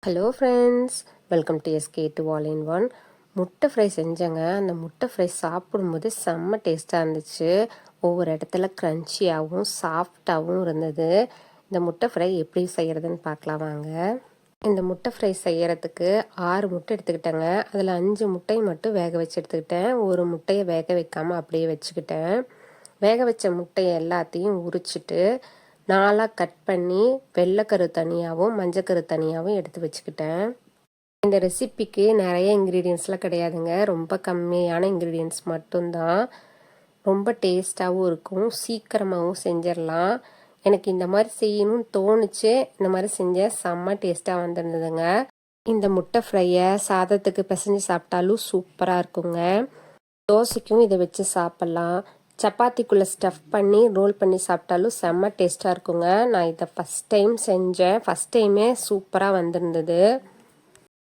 Hello friends, welcome to SK to all in one. முட்டை fry செஞ்சேங்க. அந்த முட்டை fry சாப்பிடும்போது செம்ம டேஸ்ட்டாக இருந்துச்சு. ஒவ்வொரு இடத்துல க்ரன்ச்சியாகவும் சாஃப்டாகவும் இருந்தது. இந்த முட்டை ஃப்ரை எப்படி செய்கிறதுன்னு பார்க்கலாம் வாங்க. இந்த முட்டை ஃப்ரை செய்கிறதுக்கு 6 முட்டை எடுத்துக்கிட்டேங்க. அதில் 5 முட்டையை மட்டும் வேக வச்சு எடுத்துக்கிட்டேன். ஒரு முட்டையை வேக வைக்காமல் அப்படியே வச்சுக்கிட்டேன். வேக வச்ச முட்டையை எல்லாத்தையும் உரிச்சிட்டு 4 கட் பண்ணி வெள்ளைக்கரு தனியாகவும் மஞ்சக்கரு தனியாகவும் எடுத்து வச்சுக்கிட்டேன். இந்த ரெசிபிக்கு நிறைய இன்க்ரீடியன்ஸ்லாம் கிடையாதுங்க. ரொம்ப கம்மியான இன்க்ரீடியன்ஸ் மட்டும்தான். ரொம்ப டேஸ்ட்டாகவும் இருக்கும், சீக்கிரமாகவும் செஞ்சிடலாம். எனக்கு இந்த மாதிரி செய்யணும்னு தோணுச்சு. இந்த மாதிரி செஞ்சேன், செம்ம டேஸ்ட்டாக வந்துருந்ததுங்க. இந்த முட்டை ஃப்ரையை சாதத்துக்கு பிசைஞ்சு சாப்பிட்டாலும் சூப்பராக இருக்குங்க. தோசைக்கும் இதை வச்சு சாப்பிட்லாம். சப்பாத்திக்குள்ளே ஸ்டஃப் பண்ணி ரோல் பண்ணி சாப்பிட்டாலும் செம்ம டேஸ்ட்டாக இருக்குங்க. நான் இதை ஃபஸ்ட் டைம் செஞ்சேன். ஃபஸ்ட் டைமே சூப்பராக வந்திருந்தது.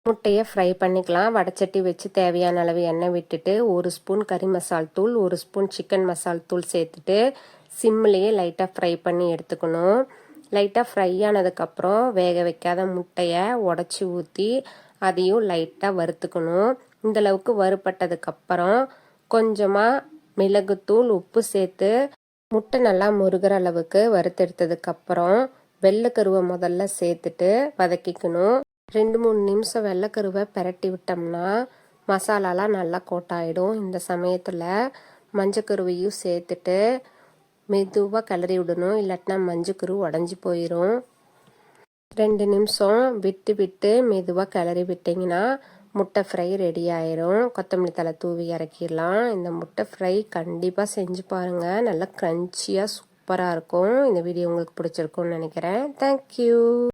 முட்டையை ஃப்ரை பண்ணிக்கலாம். வடைச்சட்டி வச்சு தேவையான அளவு எண்ணெய் விட்டுட்டு 1 ஸ்பூன் கறி மசால் தூள், 1 ஸ்பூன் சிக்கன் மசால் தூள் சேர்த்துட்டு சிம்லேயே லைட்டாக ஃப்ரை பண்ணி எடுத்துக்கணும். லைட்டாக ஃப்ரை ஆனதுக்கப்புறம் வேக வைக்காத முட்டையை உடச்சி ஊற்றி அதையும் லைட்டாக வறுத்துக்கணும். இந்தளவுக்கு வறுபட்டதுக்கப்புறம் கொஞ்சமாக மிளகுத்தூள், உப்பு சேர்த்து முட்டை நல்லா முருகிற அளவுக்கு வறுத்தெடுத்ததுக்கப்புறம் வெள்ளைக்கருவை முதல்ல சேர்த்துட்டு வதக்கிக்கணும். 2-3 நிமிஷம் வெள்ளைக்கருவை பிரட்டி விட்டோம்னா மசாலாலாம் நல்லா கோட்டாயிடும். இந்த சமயத்தில் மஞ்சக்கருவையும் சேர்த்துட்டு மெதுவாக கிளறி விடணும், இல்லாட்டினா மஞ்சக்கரு உடஞ்சி போயிடும். 2 நிமிஷம் விட்டு விட்டு மெதுவாக கிளறி விட்டிங்கன்னா முட்டை ஃப்ரை ரெடி ஆயிரும். கொத்தமல்லி தழை தூவி இறக்கிடலாம். இந்த முட்டை ஃப்ரை கண்டிப்பாக செஞ்சு பாருங்கள். நல்லா க்ரன்ச்சியாக சூப்பராக இருக்கும். இந்த வீடியோ உங்களுக்கு பிடிச்சிருக்கும்னு நினைக்கிறேன். தேங்க்யூ.